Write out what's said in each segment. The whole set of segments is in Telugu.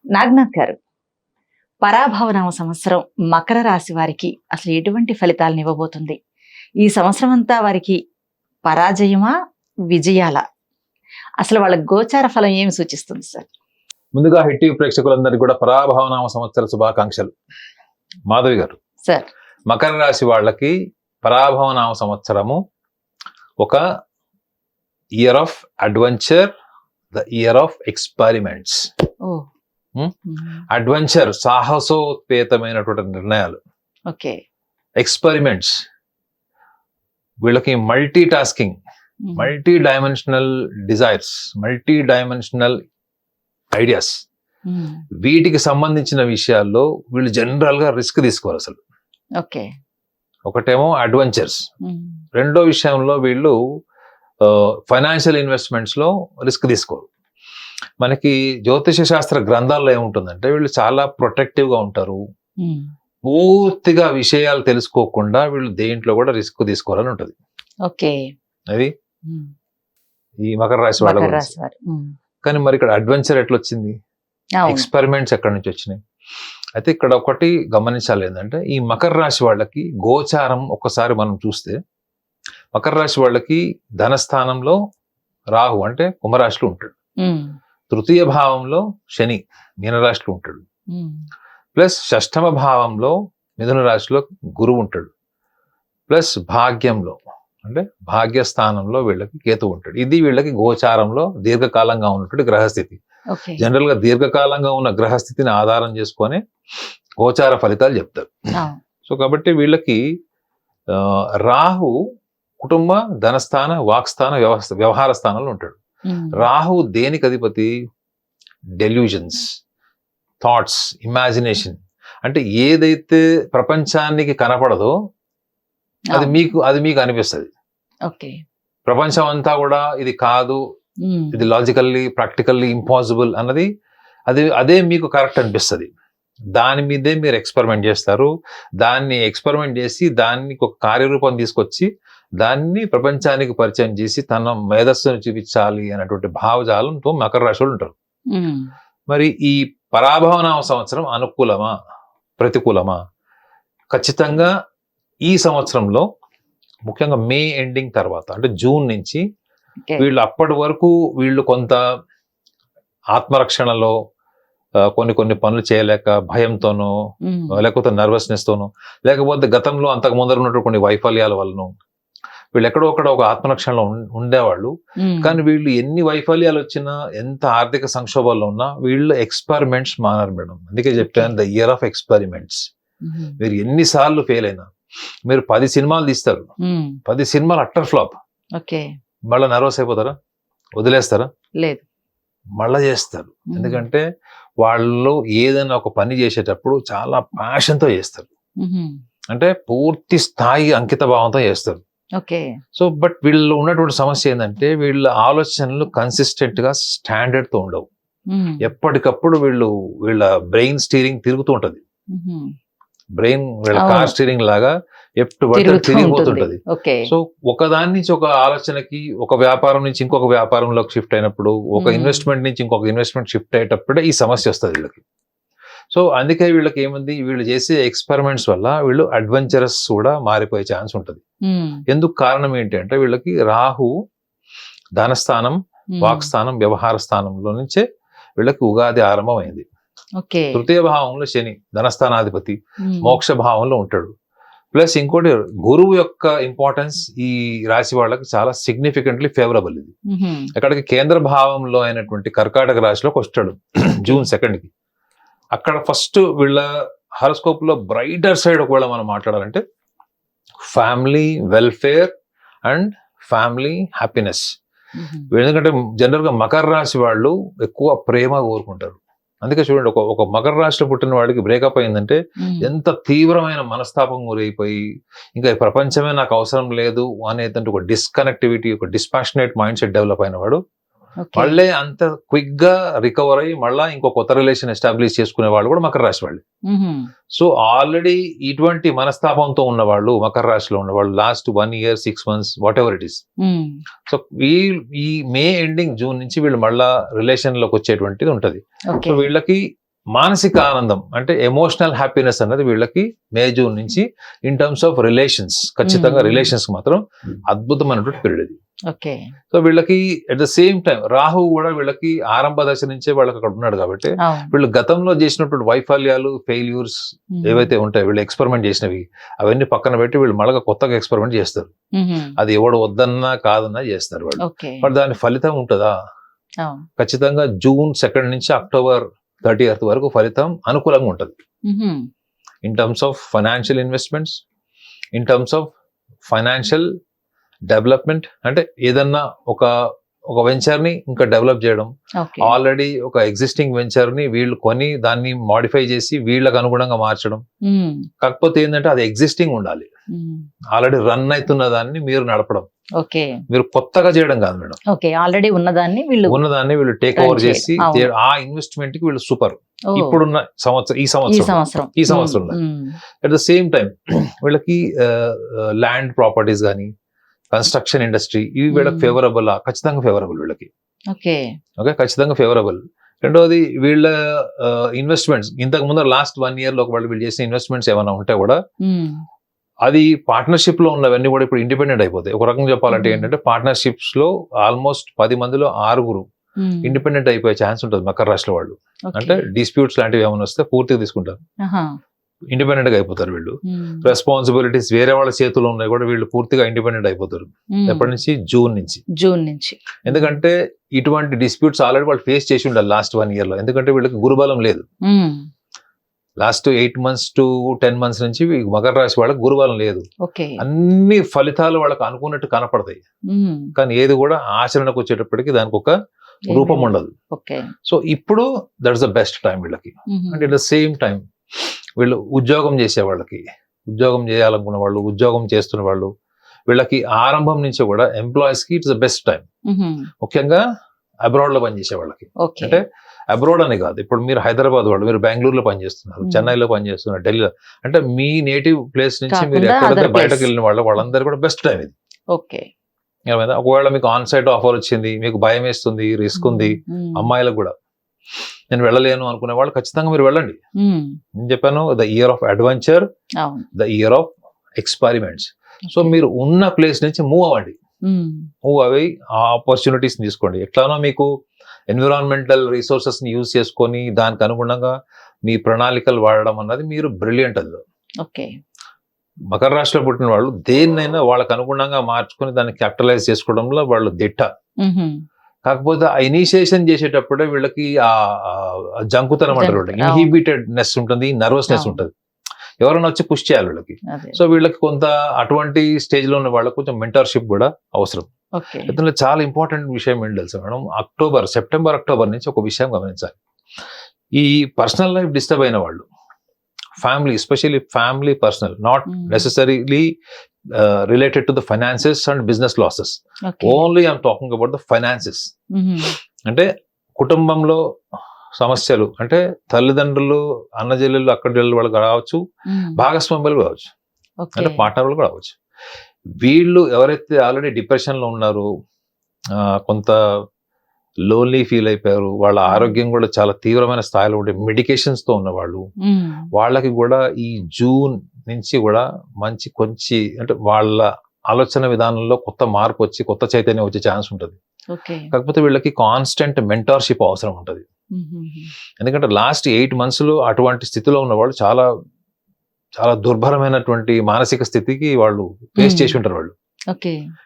నాగనాథ్ గారు, పరాభవనామ సంవత్సరం మకర రాశి వారికి అసలు ఎటువంటి ఫలితాలను ఇవ్వబోతుంది? ఈ సంవత్సరం అంతా వారికి పరాజయమా, విజయాలా? అసలు వాళ్ళ గోచార ఫలం ఏమి సూచిస్తుంది సార్? ముందుగా హిట్ టీవీ ప్రేక్షకులందరికీ కూడా పరాభవనామ సంవత్సర శుభాకాంక్షలు. మాధవి గారు, సార్, మకర రాశి వాళ్ళకి పరాభవనామ సంవత్సరము ఒక year of adventure, the year of experiments. Adventure సాహసోపేతమైనటువంటి నిర్ణయాలు, ఓకే. ఎక్స్పెరిమెంట్స్ వీళ్ళకి multitasking, multi dimensional desires, multi dimensional ideas, వీటికి సంబంధించిన విషయాల్లో వీళ్ళు జనరల్ గా రిస్క్ తీసుకోరు అసలు. ఓకే. ఒకటేమో అడ్వెంచర్స్, రెండో విషయంలో వీళ్ళు ఫైనాన్షియల్ ఇన్వెస్ట్మెంట్స్ లో రిస్క్ తీసుకోరు. మనకి జ్యోతిష శాస్త్ర గ్రంథాల్లో ఏముంటుందంటే వీళ్ళు చాలా ప్రొటెక్టివ్ గా ఉంటారు, పూర్తిగా విషయాలు తెలుసుకోకుండా వీళ్ళు దేంట్లో కూడా రిస్క్ తీసుకోవాలని ఉంటది. ఓకే. అది ఈ మకర రాశి వాళ్ళ గురించి. కానీ మరి ఇక్కడ అడ్వెంచర్ ఎట్లా వచ్చింది, ఎక్స్పెరిమెంట్స్ ఎక్కడి నుంచి వచ్చినాయి? అయితే ఇక్కడ ఒకటి గమనించాలి ఏంటంటే ఈ మకర రాశి వాళ్ళకి గోచారం ఒక్కసారి మనం చూస్తే, మకర రాశి వాళ్ళకి ధనస్థానంలో రాహు అంటే కుంభరాశిలో ఉంటాడు, తృతీయ భావంలో శని మీనరాశిలో ఉంటాడు, ప్లస్ షష్టమ భావంలో మిథున రాశిలో గురువు ఉంటాడు, ప్లస్ భాగ్యంలో అంటే భాగ్యస్థానంలో వీళ్ళకి కేతు ఉంటాడు. ఇది వీళ్ళకి గోచారంలో దీర్ఘకాలంగా ఉన్నటువంటి గ్రహస్థితి. జనరల్ గా దీర్ఘకాలంగా ఉన్న గ్రహస్థితిని ఆధారం చేసుకొని గోచార ఫలితాలు చెప్తారు. సో కాబట్టి వీళ్ళకి రాహు కుటుంబ, ధనస్థాన, వాక్స్థాన, వ్యవహార స్థానంలో ఉంటాడు. రాహు దేనికి అధిపతి? Delusions, thoughts, imagination. అంటే ఏదైతే ప్రపంచానికి కనపడదో అది మీకు అనిపిస్తుంది. ప్రపంచం అంతా కూడా ఇది కాదు, ఇది లాజికల్లీ ప్రాక్టికల్లీ ఇంపాసిబుల్ అన్నది అదే మీకు కరెక్ట్ అనిపిస్తుంది. దాని మీదే మీరు ఎక్స్పెరిమెంట్ చేస్తారు. దాన్ని ఎక్స్పెరిమెంట్ చేసి దాన్ని ఒక కార్యరూపం తీసుకొచ్చి దాన్ని ప్రపంచానికి పరిచయం చేసి తన మేధస్సును చూపించాలి అనేటువంటి భావజాలంతో మకర రాశులు ఉంటారు. మరి ఈ పరాభవనామ సంవత్సరం అనుకూలమా, ప్రతికూలమా? ఖచ్చితంగా ఈ సంవత్సరంలో ముఖ్యంగా మే ఎండింగ్ తర్వాత అంటే జూన్ నుంచి వీళ్ళు అప్పటి వరకు వీళ్ళు కొంత ఆత్మరక్షణలో కొన్ని పనులు చేయలేక భయంతోనో, లేకపోతే నర్వస్నెస్ తోనో, లేకపోతే గతంలో అంతకు ముందర ఉన్నటువంటి కొన్ని వైఫల్యాల వలన వీళ్ళు ఎక్కడో ఒక ఆత్మరక్షణలో ఉండేవాళ్ళు. కానీ వీళ్ళు ఎన్ని వైఫల్యాలు వచ్చినా, ఎంత ఆర్థిక సంక్షోభాల్లో ఉన్నా వీళ్ళు ఎక్స్పెరిమెంట్స్ మానరు మేడం. అందుకే చెప్పాను ద ఇయర్ ఆఫ్ ఎక్స్పెరిమెంట్స్. మీరు ఎన్నిసార్లు ఫెయిల్ అయినా, మీరు 10 సినిమాలు తీస్తారు, 10 సినిమాలు అట్టర్ ఫ్లాప్, మళ్ళీ నర్వస్ అయిపోతారా? వదిలేస్తారా? లేదు, మళ్ళా చేస్తారు. ఎందుకంటే వాళ్ళు ఏదైనా ఒక పని చేసేటప్పుడు చాలా ప్యాషన్తో చేస్తారు, అంటే పూర్తి స్థాయి అంకిత భావంతో చేస్తారు. సో బట్ వీళ్ళు ఉన్నటువంటి సమస్య ఏంటంటే వీళ్ళ ఆలోచనలు కన్సిస్టెంట్ గా స్టాండర్డ్ తో ఉండవు. ఎప్పటికప్పుడు వీళ్ళ బ్రెయిన్ స్టీరింగ్ తిరుగుతూ ఉంటది. బ్రెయిన్ వీళ్ళ కార్ స్టీరింగ్ లాగా ఎప్పుడు తిరిగిపోతుంటది. సో ఒకదాని నుంచి ఒక ఆలోచనకి, ఒక వ్యాపారం నుంచి ఇంకొక వ్యాపారంలోకి షిఫ్ట్ అయినప్పుడు, ఒక ఇన్వెస్ట్మెంట్ నుంచి ఇంకొక ఇన్వెస్ట్మెంట్ షిఫ్ట్ అయ్యేటప్పుడే ఈ సమస్య వస్తుంది వీళ్ళకి. సో అందుకే వీళ్ళకి ఏముంది, వీళ్ళు చేసే ఎక్స్పెరిమెంట్స్ వల్ల వీళ్ళు అడ్వెంచరస్ కూడా మారిపోయే ఛాన్స్ ఉంటుంది. ఎందుకు కారణం ఏంటి అంటే వీళ్ళకి రాహు ధనస్థానం, వాక్స్థానం, వ్యవహార స్థానంలో నుంచే వీళ్ళకి ఉగాది ఆరంభమైంది. తృతీయ భావంలో శని ధనస్థానాధిపతి మోక్ష భావంలో ఉంటాడు. ప్లస్ ఇంకోటి గురువు యొక్క ఇంపార్టెన్స్ ఈ రాశి వాళ్ళకి చాలా సిగ్నిఫికెంట్లీ ఫేవరబుల్. ఇది అక్కడికి కేంద్ర భావంలో అయినటువంటి కర్కాటక రాశిలోకి వస్తాడు జూన్ 2 కి. అక్కడ ఫస్ట్ వీళ్ళ హారోస్కోప్ లో బ్రైటర్ సైడ్ ఒకవేళ మనం మాట్లాడాలంటే family welfare and family happiness. ఎందుకంటే జనరల్ గా మకర రాశి వాళ్ళు ఎక్కువ ప్రేమ కోరుకుంటారు. అందుకే చూడండి, ఒక మకర రాశిలో పుట్టిన వాడికి బ్రేకప్ అయిందంటే ఎంత తీవ్రమైన మనస్తాపం గురైపోయి ఇంకా ఈ ప్రపంచమే నాకు అవసరం లేదు అనేదంటే ఒక డిస్కనెక్టివిటీ, ఒక డిస్పాషనేట్ మైండ్ సెట్ డెవలప్ అయిన వాడు మళ్ళీ అంత క్విక్ గా రికవర్ అయ్యి మళ్ళీ ఇంకో కొత్త రిలేషన్ ఎస్టాబ్లిష్ చేసుకునే వాళ్ళు కూడా మకర రాశి వాళ్ళు. సో ఆల్రెడీ ఇటువంటి మనస్తాపంతో ఉన్న వాళ్ళు మకర రాశిలో ఉన్నవాళ్ళు last 1 year 6 months what ever it is. So ఈ మే ఎండింగ్ జూన్ నుంచి వీళ్ళు మళ్ళా రిలేషన్ లోకి వచ్చేటువంటిది ఉంటది. సో వీళ్ళకి మానసిక ఆనందం అంటే ఎమోషనల్ హ్యాపీనెస్ అన్నది వీళ్ళకి మే జూన్ నుంచి ఇన్ టర్మ్స్ ఆఫ్ రిలేషన్స్ ఖచ్చితంగా రిలేషన్స్ మాత్రం అద్భుతమైనటువంటి పీరియడ్ ఇది. ఓకే. సో వీళ్ళకి at the same time Rahu కూడా వీళ్ళకి ఆరంభ దశ నుంచే వాళ్ళకి అక్కడ ఉన్నాడు కాబట్టి వీళ్ళు గతంలో చేసినటువంటి వైఫల్యాలు ఫెయిల్యూర్స్ ఏవైతే ఉంటాయో వీళ్ళు ఎక్స్పెరిమెంట్ చేసినవి అవన్నీ పక్కన పెట్టి వీళ్ళు మళ్ళీ కొత్తగా ఎక్స్పెరిమెంట్ చేస్తారు. అది ఎవడు వద్దన్నా కాదన్నా చేస్తారు వాళ్ళు. మరి దాని ఫలితం ఉంటుందా? ఖచ్చితంగా జూన్ 2 నుంచి అక్టోబర్ 30th వరకు ఫలితం అనుకూలంగా ఉంటుంది. In terms of financial investments, in terms of financial development, అంటే ఏదన్నా ఒక వెంచర్ ని ఇంకా డెవలప్ చేయడం, ఆల్రెడీ ఒక ఎగ్జిస్టింగ్ వెంచర్ ని వీళ్ళు కొని దాన్ని మాడిఫై చేసి వీళ్ళకి అనుగుణంగా మార్చడం. కాకపోతే ఏంటంటే అది ఎగ్జిస్టింగ్ ఉండాలి, ఆల్రెడీ రన్ అవుతున్న దాన్ని మీరు నడపడం, మీరు కొత్తగా చేయడం కాదు మేడం. ఆల్రెడీ ఉన్నదాన్ని వీళ్ళు టేక్ ఓవర్ చేసి ఆ ఇన్వెస్ట్మెంట్ కి వీళ్ళు సూపర్. ఇప్పుడున్న ఈ సంవత్సరం అట్ ద సేమ్ టైం వీళ్ళకి ల్యాండ్ ప్రాపర్టీస్ కానీ కన్స్ట్రక్షన్ ఇండస్ట్రీ ఇవి వీళ్ళకి ఫేవరబుల్, ఖచ్చితంగా ఫేవరబుల్ వీళ్ళకి. ఓకే, ఖచ్చితంగా ఫేవరబుల్. రెండవది వీళ్ళ ఇన్వెస్ట్మెంట్స్ ఇంతకు ముందు లాస్ట్ 1 year లో వీళ్ళు చేసిన ఇన్వెస్ట్మెంట్స్ ఏమైనా ఉంటే కూడా అది పార్ట్నర్షిప్ లో ఉన్నవన్నీ కూడా ఇప్పుడు ఇండిపెండెంట్ అయిపోతాయి. ఒక రకంగా చెప్పాలంటే ఏంటంటే పార్ట్నర్షిప్స్ లో ఆల్మోస్ట్ 10 మందిలో 6 ఇండిపెండెంట్ అయిపోయే ఛాన్స్ ఉంటుంది మకర రాశి వాళ్ళు. అంటే డిస్ప్యూట్స్ లాంటివి ఏమైనా వస్తే పూర్తిగా తీసుకుంటారు, ఇండిపెండెంట్ గా అయిపోతారు వీళ్ళు. రెస్పాన్సిబిలిటీస్ వేరే వాళ్ళ చేతుల్లో ఉన్నాయి కూడా వీళ్ళు పూర్తిగా ఇండిపెండెంట్ అయిపోతారు. ఎప్పటి నుంచి? జూన్ నుంచి. ఎందుకంటే ఇటువంటి డిస్ప్యూట్స్ ఆల్రెడీ వాళ్ళు ఫేస్ చేసి ఉండాలి లాస్ట్ 1 year లో. ఎందుకంటే వీళ్ళకి గురుబలం లేదు. లాస్ట్ 8 months to 10 months నుంచి మకర రాశి వాళ్ళకి గురుబలం లేదు. అన్ని ఫలితాలు వాళ్ళకి అనుకున్నట్టు కనపడతాయి, కానీ ఏది కూడా ఆచరణకు వచ్చేటప్పటికి దానికి ఒక రూపం ఉండదు. సో ఇప్పుడు దట్స్ ద బెస్ట్ టైం వీళ్ళకి. And at the same time వీళ్ళు ఉద్యోగం చేసే వాళ్ళకి, ఉద్యోగం చేయాలనుకున్న వాళ్ళు, ఉద్యోగం చేస్తున్న వాళ్ళు, వీళ్ళకి ఆరంభం నుంచి కూడా ఎంప్లాయీస్ కి ఇట్స్ ద బెస్ట్ టైం. ముఖ్యంగా అబ్రాడ్ లో పనిచేసే వాళ్ళకి. అంటే అబ్రాడ్ అని కాదు, ఇప్పుడు మీరు హైదరాబాద్ వాళ్ళు, మీరు బెంగళూరులో పనిచేస్తున్నారు, చెన్నైలో పనిచేస్తున్నారు, ఢిల్లీలో, అంటే మీ నేటివ్ ప్లేస్ నుంచి మీరు ఎక్కడైతే బయటకు వెళ్ళిన వాళ్ళందరూ కూడా బెస్ట్ టైం ఇది. ఒకవేళ మీకు ఆన్ సైట్ ఆఫర్ వచ్చింది, మీకు భయం వేస్తుంది, రిస్క్ ఉంది, అమ్మాయిలకు కూడా నేను వెళ్ళలేను అనుకునే వాళ్ళు ఖచ్చితంగా మీరు వెళ్ళండి. నేను చెప్పాను the year of adventure, the year of experiments. So మీరు ఉన్న ప్లేస్ నుంచి మూవ్ అవ్వండి, మూవ్ అవి ఆ ఆపర్చునిటీస్ తీసుకోండి. ఎట్లానో మీకు ఎన్విరాన్మెంటల్ రిసోర్సెస్ ని యూజ్ చేసుకొని దానికి అనుగుణంగా మీ ప్రణాళికలు వాడడం అన్నది మీరు బ్రిలియంట్. అందులో మకర రాశిలో పుట్టిన వాళ్ళు దేన్నైనా వాళ్ళకు అనుగుణంగా మార్చుకొని దాన్ని క్యాపిటలైజ్ చేసుకోవడంలో వాళ్ళు దిట్ట. కాకపోతే ఆ ఇనిషియేషన్ చేసేటప్పుడే వీళ్ళకి ఆ జంకుతనం అంటారు, ఇన్హిబిటెడ్నెస్ ఉంటుంది, నర్వస్నెస్ ఉంటుంది, ఎవరైనా వచ్చి పుష్ చేయాలి వీళ్ళకి. సో వీళ్ళకి కొంత అటువంటి స్టేజ్ లో ఉన్న వాళ్ళకి కొంచెం మెంటర్షిప్ కూడా అవసరం. ఇందులో చాలా ఇంపార్టెంట్ విషయం ఏంటి తెలుసా మేడం, సెప్టెంబర్ అక్టోబర్ నుంచి ఒక విషయం గమనించాలి. ఈ పర్సనల్ లైఫ్ డిస్టర్బ్ అయిన వాళ్ళు, family, especially family personal, not necessarily related to the finances and business losses. Only I'm talking about the finances. అంటే కుటుంబంలో సమస్యలు, అంటే తల్లిదండ్రులు, అన్నజల్లులు, అక్కడిల్లు వాళ్ళు కావచ్చు, భాగస్వాములు కావచ్చు, అంటే పార్ట్నర్లు కూడా కావచ్చు. వీళ్ళు ఎవరైతే ఆల్రెడీ డిప్రెషన్ లో ఉన్నారో, కొంత లోన్లీ ఫీల్ అయిపోయారు, వాళ్ళ ఆరోగ్యం కూడా చాలా తీవ్రమైన స్థాయిలో ఉండే మెడికేషన్స్ తో ఉన్న వాళ్ళు, వాళ్ళకి కూడా ఈ జూన్ నుంచి కూడా కొంచెం అంటే వాళ్ళ ఆలోచన విధానంలో కొత్త మార్పు వచ్చి కొత్త చైతన్యం వచ్చే ఛాన్స్ ఉంటుంది. కాకపోతే వీళ్ళకి కాన్స్టెంట్ మెంటార్షిప్ అవసరం ఉంటుంది. ఎందుకంటే లాస్ట్ 8 months లో అటువంటి స్థితిలో ఉన్న వాళ్ళు చాలా చాలా దుర్భరమైనటువంటి మానసిక స్థితికి వాళ్ళు ఫేస్ చేసి ఉంటారు వాళ్ళు.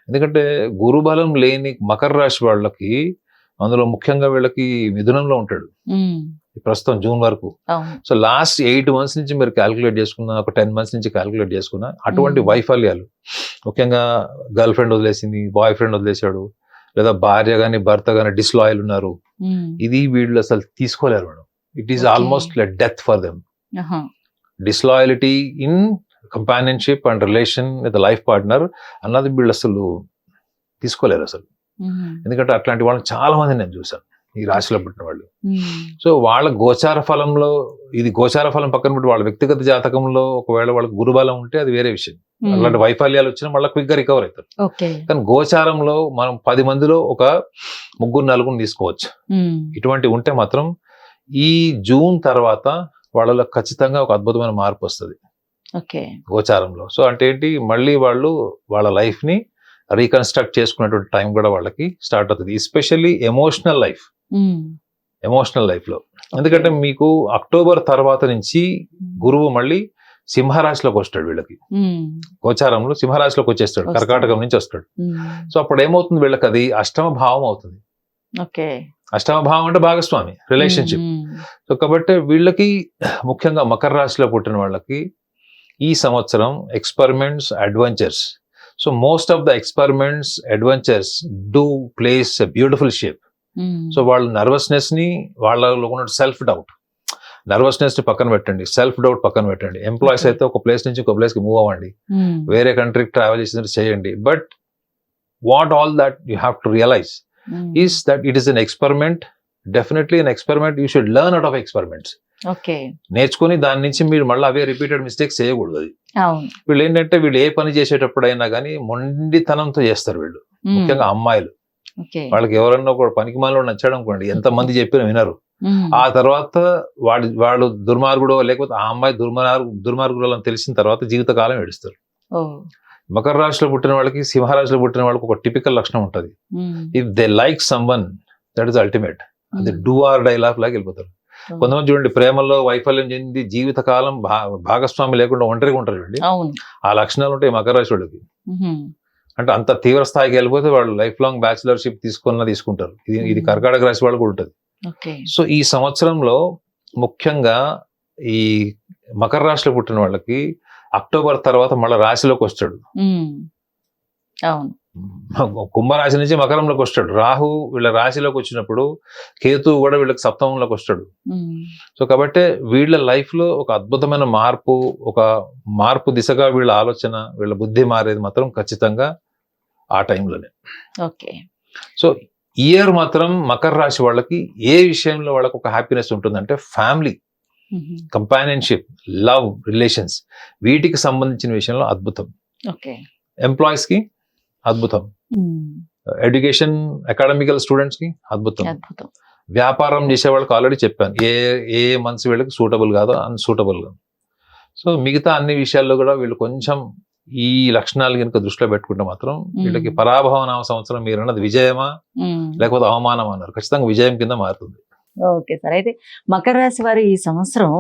ఎందుకంటే గురుబలం లేని మకర రాశి వాళ్ళకి, అందులో ముఖ్యంగా వీళ్ళకి మిథునంలో ఉంటాడు ప్రస్తుతం జూన్ వరకు. సో లాస్ట్ 8 months నుంచి మీరు క్యాల్కులేట్ చేసుకున్నా, ఒక 10 months నుంచి క్యాల్కులేట్ చేసుకున్నా, అటువంటి వైఫల్యాలు, ముఖ్యంగా గర్ల్ ఫ్రెండ్ వదిలేసింది, బాయ్ ఫ్రెండ్ వదిలేశాడు, లేదా భార్య గాని భర్త గాని డిస్లాయల్ ఉన్నారు, ఇది వీళ్ళు అసలు తీసుకోలేరు madam. It is almost like death for them. Disloyalty in companionship and relation with life partner అన్నది వీళ్ళు అసలు తీసుకోలేరు అసలు. ఎందుకంటే అట్లాంటి వాళ్ళని చాలా మంది నేను చూసాను ఈ రాశిలో పుట్టిన వాళ్ళు. సో వాళ్ళ గోచార ఫలంలో, ఇది గోచార ఫలం పక్కన పెట్టి వాళ్ళ వ్యక్తిగత జాతకంలో ఒకవేళ వాళ్ళకి గురుబలం ఉంటే అది వేరే విషయం. అలాంటి వైఫల్యాలు వచ్చినా మళ్ళీ క్విక్ గా రికవర్ అవుతారు. కానీ గోచారంలో మనం 10 మందిలో ఒక 3-4 తీసుకోవచ్చు. ఇటువంటి ఉంటే మాత్రం ఈ జూన్ తర్వాత వాళ్ళలో ఖచ్చితంగా ఒక అద్భుతమైన మార్పు వస్తుంది ఓకే. గోచారంలో. సో అంటే ఏంటి, మళ్ళీ వాళ్ళు వాళ్ళ లైఫ్ ని రీకన్స్ట్రక్ట్ చేసుకునేటువంటి టైం కూడా వాళ్ళకి స్టార్ట్ అవుతుంది, ఎస్పెషల్లీ ఎమోషనల్ లైఫ్ లో. ఎందుకంటే మీకు అక్టోబర్ తర్వాత నుంచి గురువు మళ్ళీ సింహరాశిలోకి వస్తాడు వీళ్ళకి, గోచారంలో సింహరాశిలోకి వచ్చేస్తాడు, వస్తాడు. కర్కాటకం నుంచి వస్తాడు. సో అప్పుడు ఏమవుతుంది, వీళ్ళకి అది అష్టమ భావం అవుతుంది. ఓకే. అష్టమ భావం అంటే భాగస్వామి, రిలేషన్షిప్. సో కాబట్టి వీళ్ళకి ముఖ్యంగా మకర రాశిలో పుట్టిన వాళ్ళకి ఈ సంవత్సరం experiments, adventures. So most of the experiments, adventures do place a beautiful shape. So వాళ్ళ నర్వస్నెస్ ని, వాళ్ళలో ఉన్న సెల్ఫ్ డౌట్, నర్వస్నెస్ ని పక్కన పెట్టండి, సెల్ఫ్ డౌట్ పక్కన పెట్టండి. ఎంప్లాయీస్ అయితే ఒక ప్లేస్ నుంచి ఒక ప్లేస్ కి మూవ్ అవ్వండి, వేరే కంట్రీకి ట్రావెల్ చేసినట్టు చేయండి. But what all that you have to realise is that it is an experiment. Definitely an experiment. You should learn out of experiments. Okay. నేర్చుకుని దాని నుంచి మీరు మళ్ళీ అవే రిపీటెడ్ మిస్టేక్స్ చేయకూడదు. అది అవును. వీళ్ళు ఏంటంటే, వీళ్ళు ఏ పని చేసేటప్పుడైనా కానీ మొండితనంతో చేస్తారు వీళ్ళు, ముఖ్యంగా అమ్మాయిలు. ఓకే. వాళ్ళకి ఎవరన్నా ఒక పనికి మాలో నచ్చాడు అనుకోండి, ఎంత మంది చెప్పినా వినరు. ఆ తర్వాత వాడు దుర్మార్గుడో లేకపోతే ఆ అమ్మాయి దుర్మార్గుడు అని తెలిసిన తర్వాత జీవితకాలం ఏడుస్తారు. మకర రాశిలో పుట్టిన వాళ్ళకి, సింహరాశిలో పుట్టిన వాళ్ళకి ఒక టిపికల్ లక్షణం ఉంటుంది. If they like someone, that is ultimate. అది డూ ఆర్ డై లైఫ్ లాగా వెళ్ళిపోతారు. కొంతమంది చూడండి, ప్రేమలో వైఫల్యం చెంది జీవితకాలం భాగస్వామి లేకుండా ఒంటరిగా ఉంటారు చూడండి. ఆ లక్షణాలు ఉంటాయి మకర రాశి వాళ్ళకి. అంటే అంత తీవ్ర స్థాయికి వెళ్ళిపోతే వాళ్ళు లైఫ్ లాంగ్ బ్యాచిలర్షిప్ తీసుకుంటారు. ఇది కర్కాటక రాశి వాళ్ళకు ఉంటుంది. సో ఈ సంవత్సరంలో ముఖ్యంగా ఈ మకర రాశిలో పుట్టిన వాళ్ళకి అక్టోబర్ తర్వాత మళ్ళీ రాశిలోకి వస్తాడు. కుంభరాశి నుంచి మకరంలోకి వస్తాడు. రాహు వీళ్ళ రాశిలోకి వచ్చినప్పుడు కేతు కూడా వీళ్ళకి సప్తమంలోకి వస్తాడు. సో కాబట్టి వీళ్ళ లైఫ్ లో ఒక అద్భుతమైన మార్పు, ఒక మార్పు దిశగా వీళ్ళ ఆలోచన, వీళ్ళ బుద్ధి మారేది మాత్రం ఖచ్చితంగా ఆ టైంలోనే. ఓకే. సో ఇయర్ మాత్రం మకర రాశి వాళ్ళకి ఏ విషయంలో వాళ్ళకి ఒక హ్యాపీనెస్ ఉంటుందంటే, ఫ్యామిలీ, కంపానియన్షిప్, లవ్, రిలేషన్స్, వీటికి సంబంధించిన విషయంలో అద్భుతం. ఎంప్లాయీస్ కి అద్భుతం, ఎడ్యుకేషన్, అకాడమికల్ స్టూడెంట్స్ కి అద్భుతం. వ్యాపారం చేసే వాళ్ళకి ఆల్రెడీ చెప్పాను ఏ మంత్స్ వీళ్ళకి సూటబుల్ కాదో అన్సూటబుల్ గా. సో మిగతా అన్ని విషయాల్లో కూడా వీళ్ళు కొంచెం ఈ లక్షణాలు కనుక దృష్టిలో పెట్టుకుంటే మాత్రం వీళ్ళకి పరాభవ నామ సంవత్సరం మీరు అన్నది విజయమా లేకపోతే అవమానం అన్నారు, ఖచ్చితంగా విజయం కింద మారుతుంది. Okay sir. అయితే మకర రాశి వారు ఈ సంవత్సరం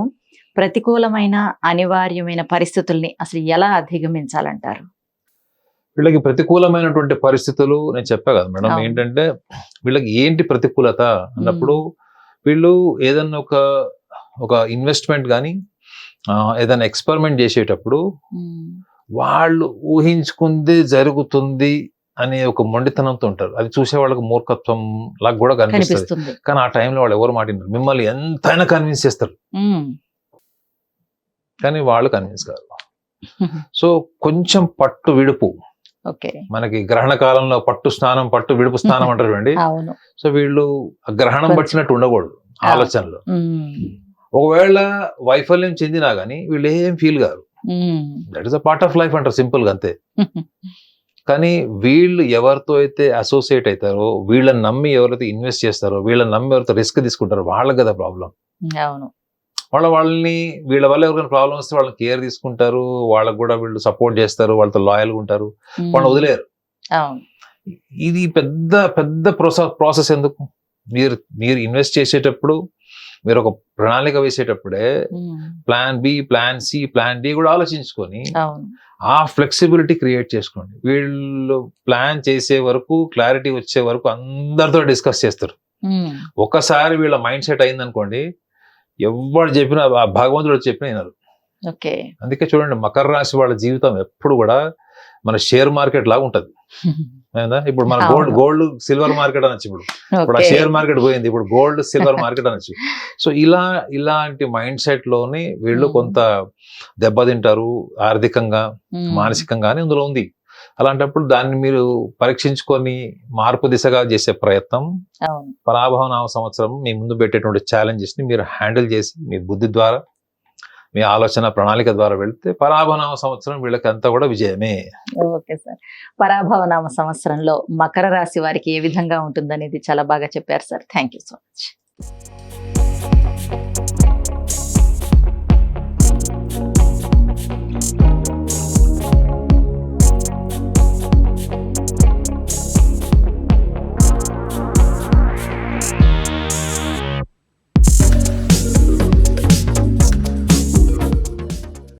ప్రతికూలమైన, అనివార్యమైన పరిస్థితుల్ని అసలు ఎలా అధిగమించాలంటారు? వీళ్ళకి ప్రతికూలమైనటువంటి పరిస్థితులు నేను చెప్పా కదా మేడం, ఏంటంటే వీళ్ళకి ఏంటి ప్రతికూలత అన్నప్పుడు, వీళ్ళు ఏదన్నా ఒక ఇన్వెస్ట్మెంట్ కానీ ఏదైనా ఎక్స్పెరిమెంట్ చేసేటప్పుడు వాళ్ళు ఊహించుకుంది జరుగుతుంది అనే ఒక మొండితనంతో ఉంటారు. అది చూసే వాళ్ళకి మూర్ఖత్వం లాగా కూడా కనిపిస్తుంది. కానీ ఆ టైంలో వాళ్ళు ఎవరు మాట్లాడారు, మిమ్మల్ని ఎంతైనా కన్విన్స్ చేస్తారు, కానీ వాళ్ళు కన్విన్స్ కాదు. సో కొంచెం పట్టు విడుపు, మనకి గ్రహణ కాలంలో పట్టు స్నానం, పట్టు విడుపు స్నానం అంటారు అండి. సో వీళ్ళు గ్రహణం పట్టినట్టు ఉండకూడదు ఆలోచనలో. ఒకవేళ వైఫల్యం చెందినా గానీ వీళ్ళు ఏం ఫీల్ కాదు, that is a part of life అంటారు, సింపుల్ గా అంతే. కానీ వీళ్ళు ఎవరితో అయితే అసోసియేట్ అవుతారో, వీళ్ళని నమ్మి ఎవరైతే ఇన్వెస్ట్ చేస్తారో, వీళ్ళని నమ్మి ఎవరైతే రిస్క్ తీసుకుంటారో వాళ్ళకి కదా ప్రాబ్లం. వాళ్ళని వీళ్ళ వల్ల ఎవరైనా ప్రాబ్లం వస్తే వాళ్ళని కేర్ తీసుకుంటారు, వాళ్ళకు కూడా వీళ్ళు సపోర్ట్ చేస్తారు, వాళ్ళతో లాయల్గా ఉంటారు, వాళ్ళని వదిలేరు. ఇది పెద్ద పెద్ద ప్రాసెస్. ఎందుకు, మీరు ఇన్వెస్ట్ చేసేటప్పుడు మీరు ఒక ప్రణాళిక వేసేటప్పుడే plan B, plan C, plan D కూడా ఆలోచించుకొని ఆ ఫ్లెక్సిబిలిటీ క్రియేట్ చేసుకోండి. వీళ్ళు ప్లాన్ చేసే వరకు, క్లారిటీ వచ్చే వరకు అందరితో డిస్కస్ చేస్తారు. ఒకసారి వీళ్ళ మైండ్ సెట్ అయిందనుకోండి, ఎవరు చెప్పినా, భగవంతుడు చెప్పినా వినరు. అందుకే చూడండి, మకర రాశి వాళ్ళ జీవితం ఎప్పుడు కూడా మన షేర్ మార్కెట్ లాగా ఉంటది. ఇప్పుడు మన గోల్డ్ సిల్వర్ మార్కెట్ అనొచ్చు. ఇప్పుడు ఆ షేర్ మార్కెట్ పోయింది, ఇప్పుడు గోల్డ్ సిల్వర్ మార్కెట్ అనొచ్చు. సో ఇలాంటి మైండ్ సెట్ లోని వీళ్ళు కొంత దెబ్బతింటారు, ఆర్థికంగా, మానసికంగానే ఇందులో ఉంది. అలాంటప్పుడు దాన్ని మీరు పరీక్షించుకొని మార్పు దిశగా చేసే ప్రయత్నం, పరాభవ నామ సంవత్సరం మీ ముందు పెట్టేటువంటి ఛాలెంజెస్ ని మీరు హ్యాండిల్ చేసి మీ బుద్ధి ద్వారా, మీ ఆలోచన ప్రణాళిక ద్వారా వెళ్తే పరాభవనామ సంవత్సరం వీళ్ళకి అంతా కూడా విజయమే. Okay sir. పరాభవనామ సంవత్సరంలో మకర రాశి వారికి ఏ విధంగా ఉంటుందనేది చాలా బాగా చెప్పారు sir. Thank you so much.